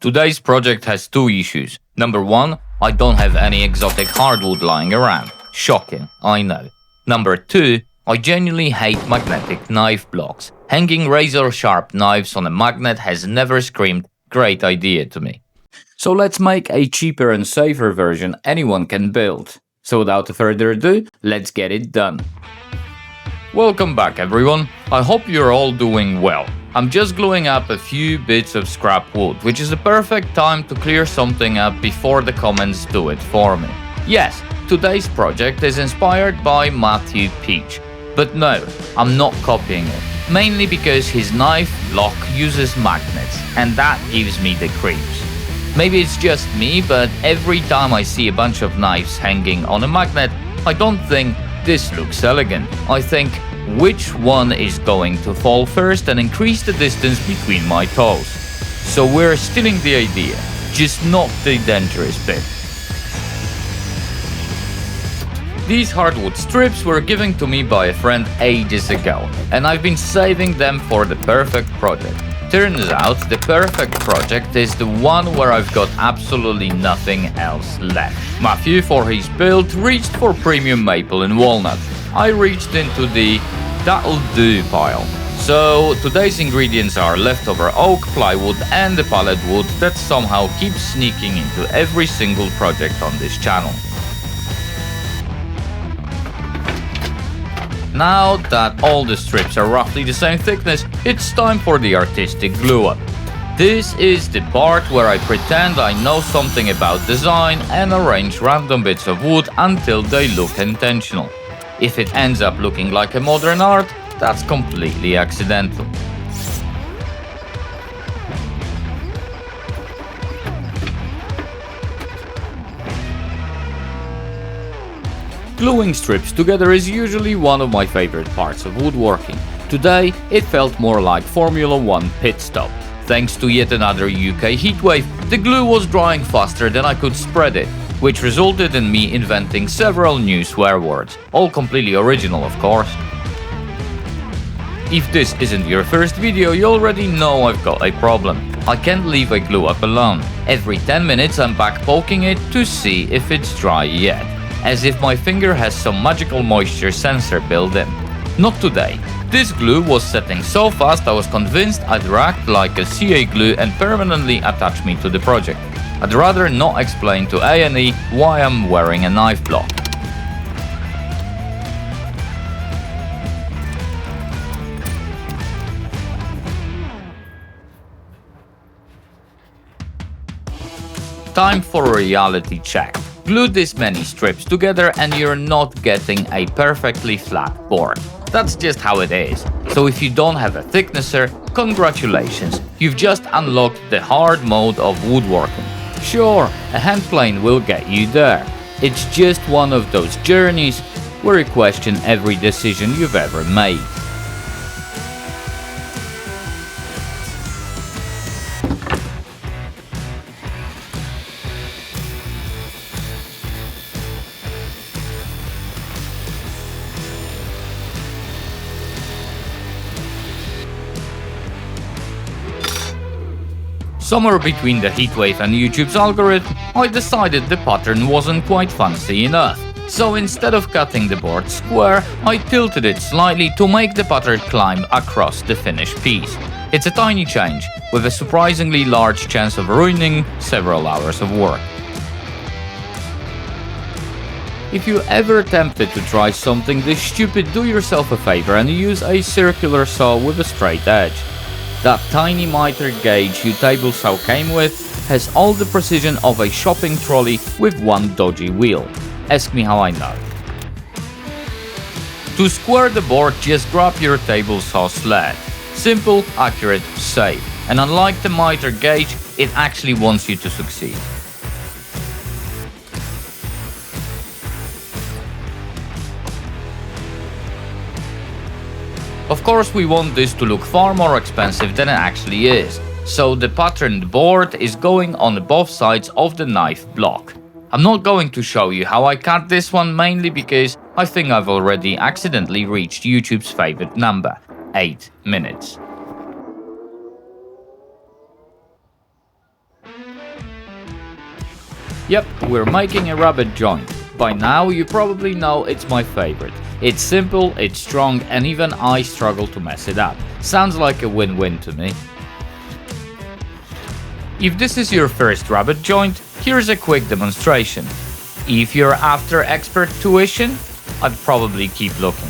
Today's project has two issues. Number one, I don't have any exotic hardwood lying around. Shocking, I know. Number two, I genuinely hate magnetic knife blocks. Hanging razor-sharp knives on a magnet has never screamed great idea to me. So let's make a cheaper and safer version anyone can build. So without further ado, let's get it done. Welcome back everyone, I hope you're all doing well. I'm just gluing up a few bits of scrap wood, which is the perfect time to clear something up before the comments do it for me. Yes, today's project is inspired by Matthew Peach, but no, I'm not copying it, mainly because his knife block uses magnets, and that gives me the creeps. Maybe it's just me, but every time I see a bunch of knives hanging on a magnet, I don't think this looks elegant. I think, which one is going to fall first and increase the distance between my toes? So we're stealing the idea, just not the dangerous bit. These hardwood strips were given to me by a friend ages ago, and I've been saving them for the perfect project. Turns out the perfect project is the one where I've got absolutely nothing else left. Matthew, for his build, reached for premium maple and walnut. I reached into the that'll do pile. So today's ingredients are leftover oak, plywood and the pallet wood that somehow keeps sneaking into every single project on this channel. Now that all the strips are roughly the same thickness, it's time for the artistic glue up. This is the part where I pretend I know something about design and arrange random bits of wood until they look intentional. If it ends up looking like a modern art, that's completely accidental. Gluing strips together is usually one of my favorite parts of woodworking. Today, it felt more like Formula 1 pit stop. Thanks to yet another UK heatwave, the glue was drying faster than I could spread it, which resulted in me inventing several new swear words, all completely original of course. If this isn't your first video, you already know I've got a problem. I can't leave a glue up alone. Every 10 minutes I'm back poking it to see if it's dry yet, as if my finger has some magical moisture sensor built in. Not today. This glue was setting so fast I was convinced I'd act like a CA glue and permanently attach me to the project. I'd rather not explain to A&E why I'm wearing a knife block. Time for a reality check. Glue this many strips together and you're not getting a perfectly flat board. That's just how it is. So if you don't have a thicknesser, congratulations, you've just unlocked the hard mode of woodworking. Sure, a hand plane will get you there. It's just one of those journeys where you question every decision you've ever made. Somewhere between the heatwave and YouTube's algorithm, I decided the pattern wasn't quite fancy enough. So instead of cutting the board square, I tilted it slightly to make the pattern climb across the finished piece. It's a tiny change, with a surprisingly large chance of ruining several hours of work. If you're ever tempted to try something this stupid, do yourself a favor and use a circular saw with a straight edge. That tiny miter gauge your table saw came with has all the precision of a shopping trolley with one dodgy wheel. Ask me how I know. To square the board, just grab your table saw sled. Simple, accurate, safe. And unlike the miter gauge, it actually wants you to succeed. Of course, we want this to look far more expensive than it actually is, so the patterned board is going on both sides of the knife block. I'm not going to show you how I cut this one, mainly because I think I've already accidentally reached YouTube's favorite number, 8 minutes. Yep, we're making a rabbit joint. By now you probably know it's my favorite. It's simple, it's strong, and even I struggle to mess it up. Sounds like a win-win to me. If this is your first rabbit joint, here's a quick demonstration. If you're after expert tuition, I'd probably keep looking.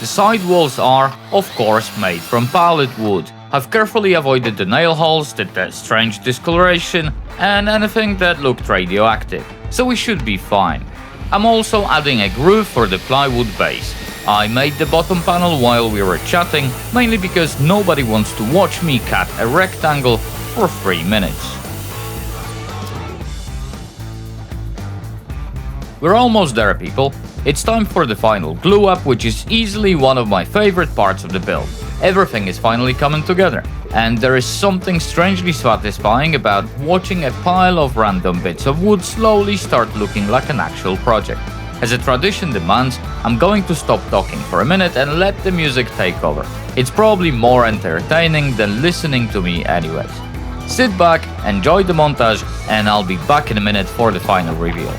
The side walls are, of course, made from pallet wood. I've carefully avoided the nail holes, the strange discoloration, and anything that looked radioactive, so we should be fine. I'm also adding a groove for the plywood base. I made the bottom panel while we were chatting, mainly because nobody wants to watch me cut a rectangle for 3 minutes. We're almost there, people. It's time for the final glue up, which is easily one of my favorite parts of the build. Everything is finally coming together, and there is something strangely satisfying about watching a pile of random bits of wood slowly start looking like an actual project. As a tradition demands, I'm going to stop talking for a minute and let the music take over. It's probably more entertaining than listening to me anyways. Sit back, enjoy the montage, and I'll be back in a minute for the final reveal.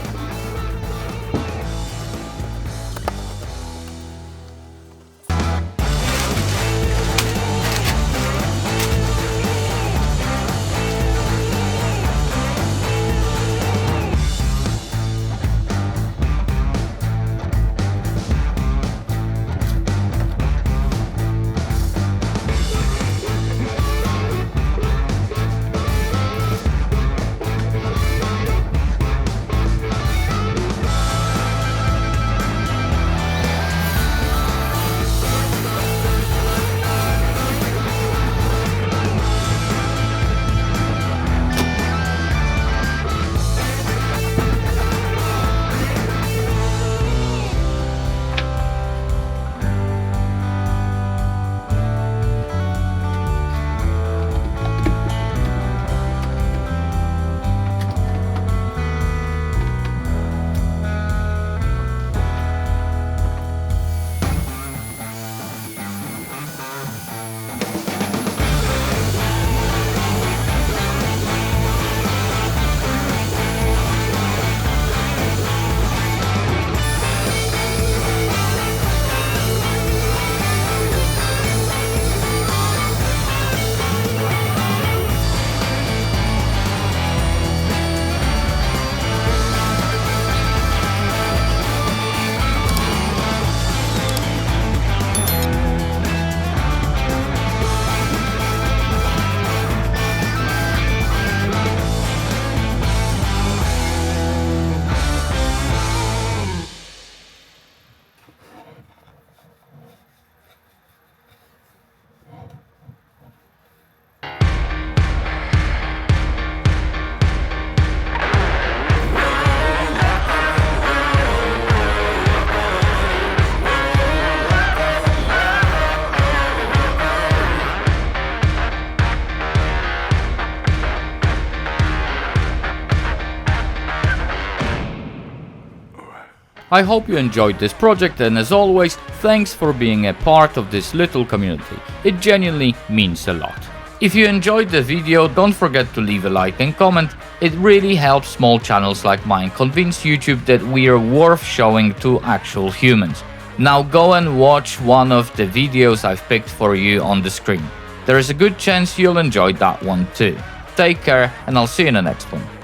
I hope you enjoyed this project, and as always, thanks for being a part of this little community. It genuinely means a lot. If you enjoyed the video, don't forget to leave a like and comment. It really helps small channels like mine convince YouTube that we are worth showing to actual humans. Now go and watch one of the videos I've picked for you on the screen. There is a good chance you'll enjoy that one too. Take care, and I'll see you in the next one.